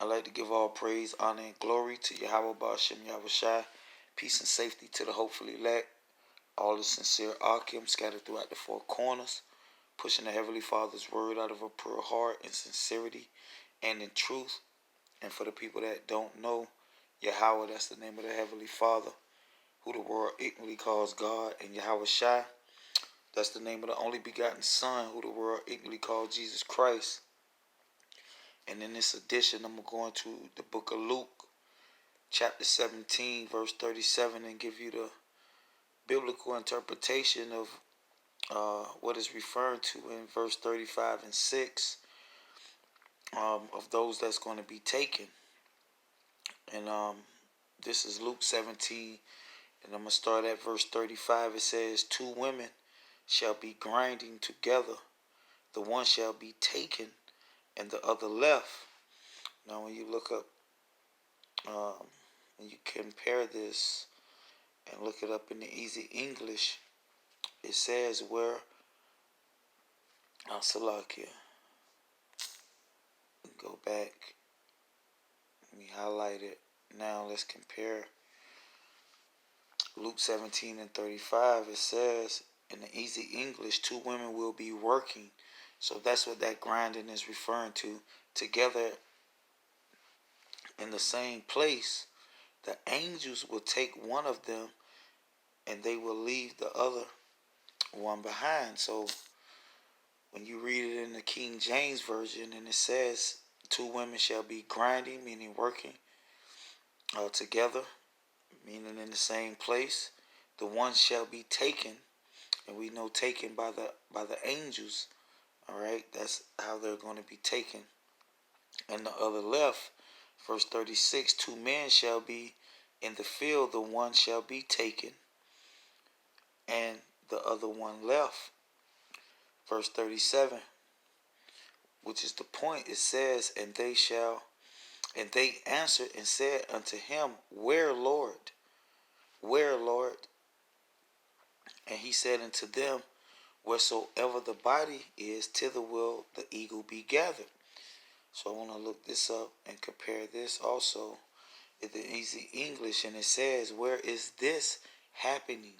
I'd like to give all praise, honor, and glory to Yahweh Ba'ashem Yahushai. Peace and safety to the hopefully elect. All the sincere Akim scattered throughout the four corners, pushing the Heavenly Father's word out of a pure heart in sincerity and in truth. And for the people that don't know, Yahweh, that's the name of the Heavenly Father, who the world ignorantly calls God, and Yahweh Shai, that's the name of the only begotten Son, who the world ignorantly calls Jesus Christ. And in this edition, I'm going to the book of Luke, chapter 17, verse 37, and give you the biblical interpretation of what is referred to in verse 35 and 6 of those that's going to be taken. And this is Luke 17, and I'm going to start at verse 35. It says, 2 women shall be grinding together. The one shall be taken, and the other left. Now, when you look up, and you compare this and look it up in the easy English, it says where, Salakia, go back, let me highlight it. Now let's compare Luke 17 and 35. It says in the easy English, 2 women will be working. So that's what that grinding is referring to. Together in the same place, the angels will take one of them and they will leave the other one behind. So when you read it in the King James Version, and it says 2 women shall be grinding, meaning working together, meaning in the same place. The one shall be taken, and we know taken by the angels. All right, that's how they're going to be taken. And the other left, verse 36, 2 men shall be in the field, the one shall be taken, and the other one left. Verse 37, which is the point, it says, and they answered and said unto him, Where, Lord? Where, Lord? And he said unto them, Wheresoever the body is, thither will the eagle be gathered. So I want to look this up and compare this also in the easy English, and it says, where is this happening?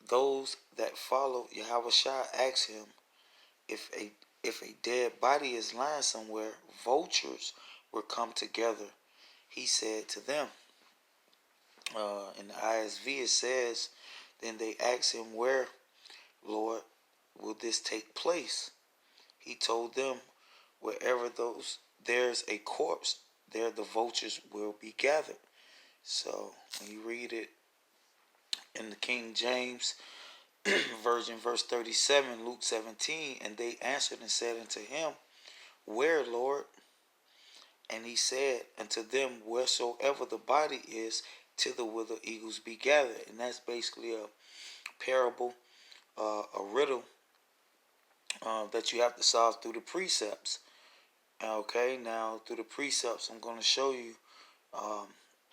Those that follow Yahweh Shai ask him, if a dead body is lying somewhere, vultures will come together. He said to them, in the ISV it says, then they asked him, Where, Lord, will this take place? He told them, wherever there's a corpse, there the vultures will be gathered. So when you read it in the King James Version, verse 37, Luke 17, and they answered and said unto him, Where, Lord? And he said unto them, Wheresoever the body is, thither will the eagles be gathered. And that's basically a parable, a riddle that you have to solve through the precepts. Okay, now through the precepts, I'm going to show you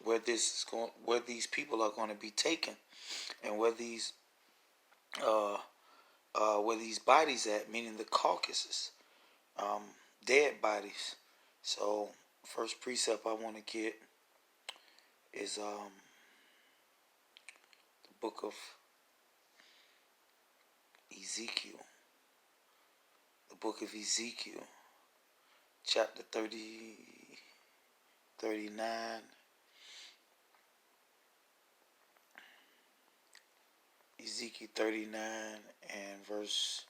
where these people are going to be taken, and where these bodies at, meaning the carcasses, dead bodies. So first precept I want to get is the book of Ezekiel. The book of Ezekiel, chapter 39. Ezekiel 39 and verse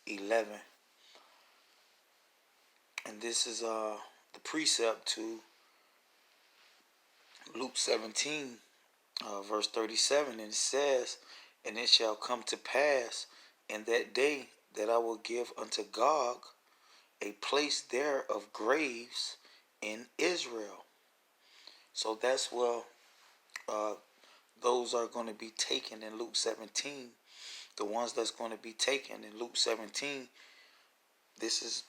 11. And this is the precept to Luke 17, verse 37. And it says, And it shall come to pass in that day that I will give unto Gog a place there of graves in Israel. So that's where those are going to be taken in Luke 17. The ones that's going to be taken in Luke 17, this is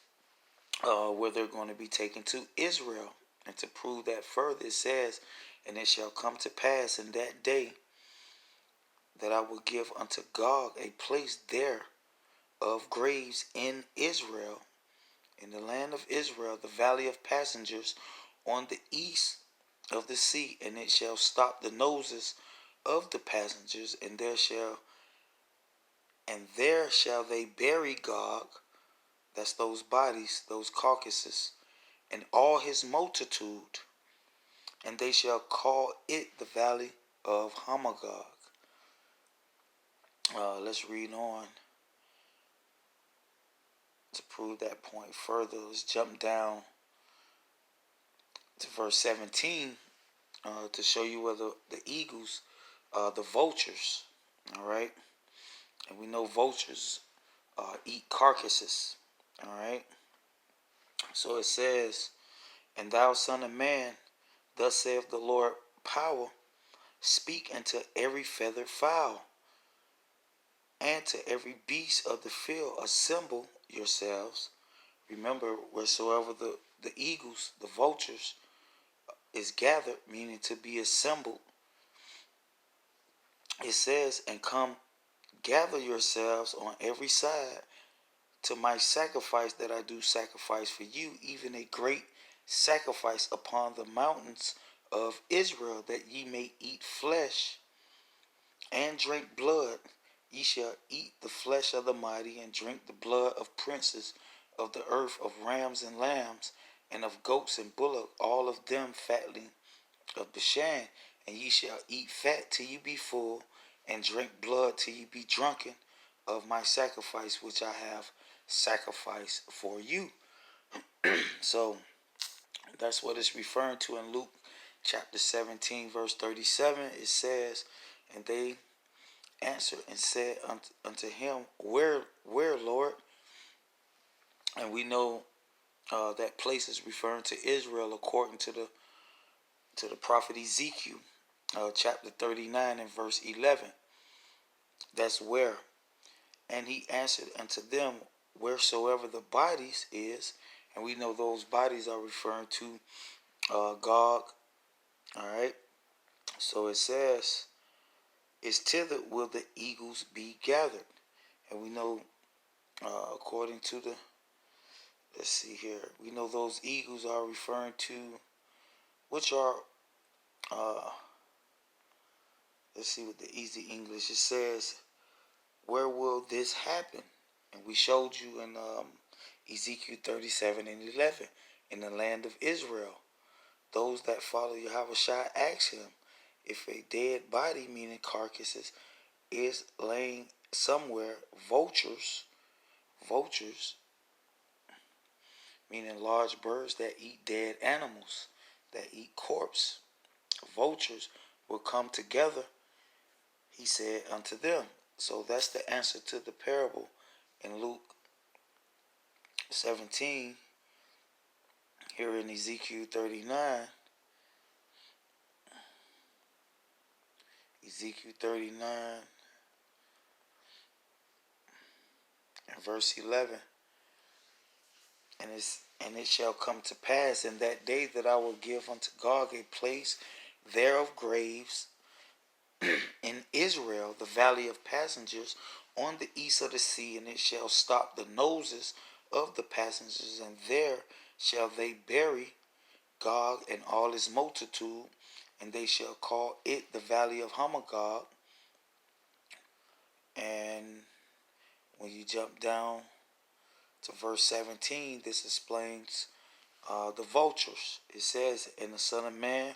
where they're going to be taken to Israel. And to prove that further, it says, And it shall come to pass in that day that I will give unto Gog a place there of graves in Israel. in the land of Israel, the valley of passengers, on the east of the sea, and it shall stop the noses of the passengers, and there shall they bury Gog, that's those bodies, those carcasses, and all his multitude, and they shall call it the valley of Hamagog. Let's read on to prove that point further. Let's jump down to verse 17 to show you where the eagles, the vultures, all right? And we know vultures eat carcasses, all right? So it says, and thou son of man, thus saith the Lord power, speak unto every feathered fowl, and to every beast of the field, assemble yourselves. Remember, wheresoever the eagles, the vultures, is gathered, meaning to be assembled, it says, and come gather yourselves on every side to my sacrifice that I do sacrifice for you, even a great sacrifice upon the mountains of Israel, that ye may eat flesh and drink blood. Ye shall eat the flesh of the mighty, and drink the blood of princes of the earth, of rams and lambs, and of goats and bullock, all of them fatling of Bashan. And ye shall eat fat till you be full, and drink blood till you be drunken of my sacrifice, which I have sacrificed for you. So that's what it's referring to in Luke chapter 17, verse 37. It says, and they answered and said unto him, where, Lord? And we know that place is referring to Israel, according to the prophet Ezekiel, chapter 39 and verse 11. That's where. And he answered unto them, wheresoever the bodies is, and we know those bodies are referring to Gog. All right. So it says, is thither will the eagles be gathered. And we know, according to let's see here, we know those eagles are referring to, which are, let's see what the easy English, it says, where will this happen? And we showed you in Ezekiel 37 and 11, in the land of Israel. Those that follow Yahushua ask him if a dead body, meaning carcasses, is laying somewhere. Vultures, meaning large birds that eat dead animals, that eat corpse. Vultures will come together, he said unto them. So that's the answer to the parable in Luke 17. Here in Ezekiel 39, and verse 11, and it shall come to pass in that day that I will give unto Gog a place there of graves in Israel, the valley of passengers, on the east of the sea, and it shall stop the noses of the passengers, and there shall they bury Gog and all his multitude, and they shall call it the valley of Hamagog. And when you jump down to verse 17, this explains the vultures. It says, and the son of man,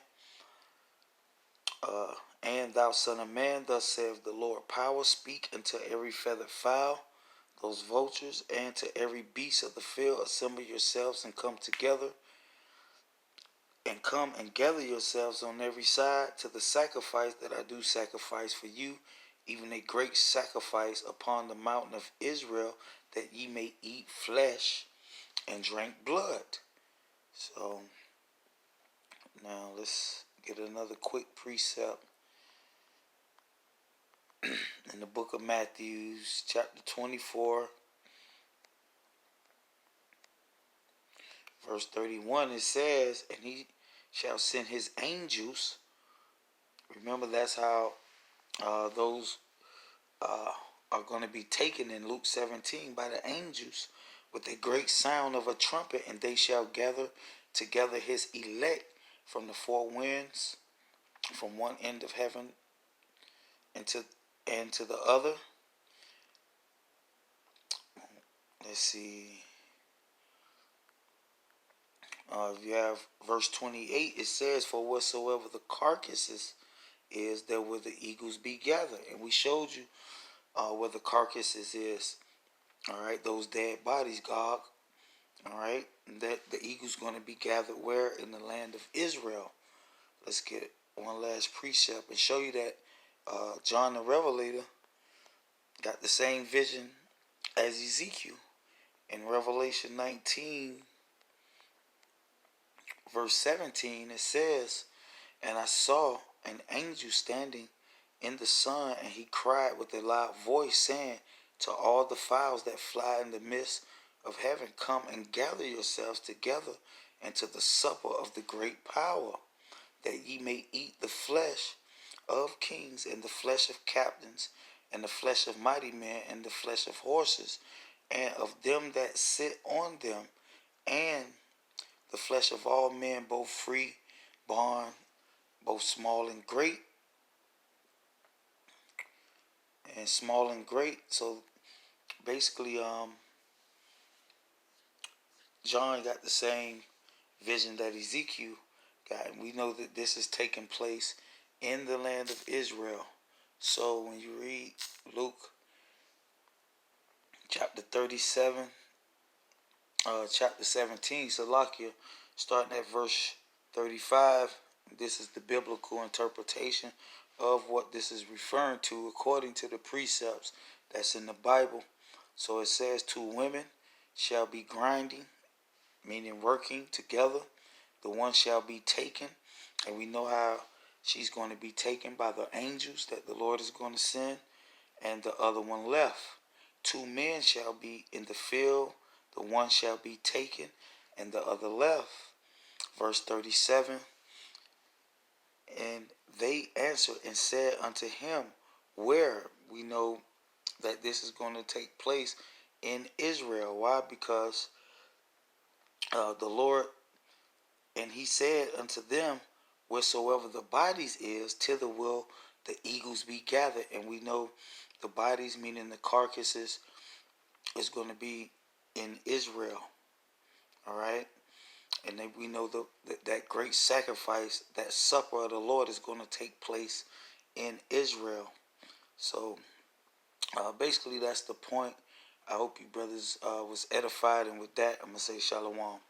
and thou son of man, thus saith the Lord power, speak unto every feathered fowl, those vultures, and to every beast of the field, assemble yourselves and come together, and come and gather yourselves on every side to the sacrifice that I do sacrifice for you, even a great sacrifice upon the mountain of Israel, that ye may eat flesh and drink blood. So now let's get another quick precept in the book of Matthew, chapter 24, verse 31. It says, and he shall send his angels. Remember, that's how those are going to be taken in Luke 17 by the angels. with a great sound of a trumpet, and they shall gather together his elect from the four winds, from one end of heaven and to the other. Let's see. If you have verse 28, it says, "For whatsoever the carcasses is, there will the eagles be gathered." And we showed you where the carcasses is. All right, those dead bodies, Gog. All right, and that the eagles going to be gathered where? In the land of Israel. Let's get one last precept and show you that John the Revelator got the same vision as Ezekiel. In Revelation 19, verse 17, it says, "And I saw an angel standing in the sun, and he cried with a loud voice, saying to all the fowls that fly in the midst of heaven, Come and gather yourselves together into the supper of the great power, that ye may eat the flesh of kings, and the flesh of captains, and the flesh of mighty men, and the flesh of horses, and of them that sit on them, and the flesh of all men, both free, bond, both small and great, and small and great." So basically, John got the same vision that Ezekiel got, and we know that this is taking place in the land of Israel. So when you read Luke chapter 37, chapter 17, Salakia, starting at verse 35, this is the biblical interpretation of what this is referring to according to the precepts that's in the Bible. So it says, "Two women shall be grinding," meaning working together. "The one shall be taken," and we know how she's going to be taken by the angels that the Lord is going to send, "and the other one left. Two men shall be in the field, the one shall be taken, and the other left." Verse 37, "And they answered and said unto him, Where?" We know that this is going to take place in Israel. Why? Because the Lord, and he said unto them, "Wheresoever the bodies is, thither will the eagles be gathered." And we know the bodies, meaning the carcasses, is going to be in Israel. All right. And then we know that great sacrifice, that supper of the Lord, is going to take place in Israel. So basically that's the point. I hope you brothers was edified. And with that, I'm going to say shalom.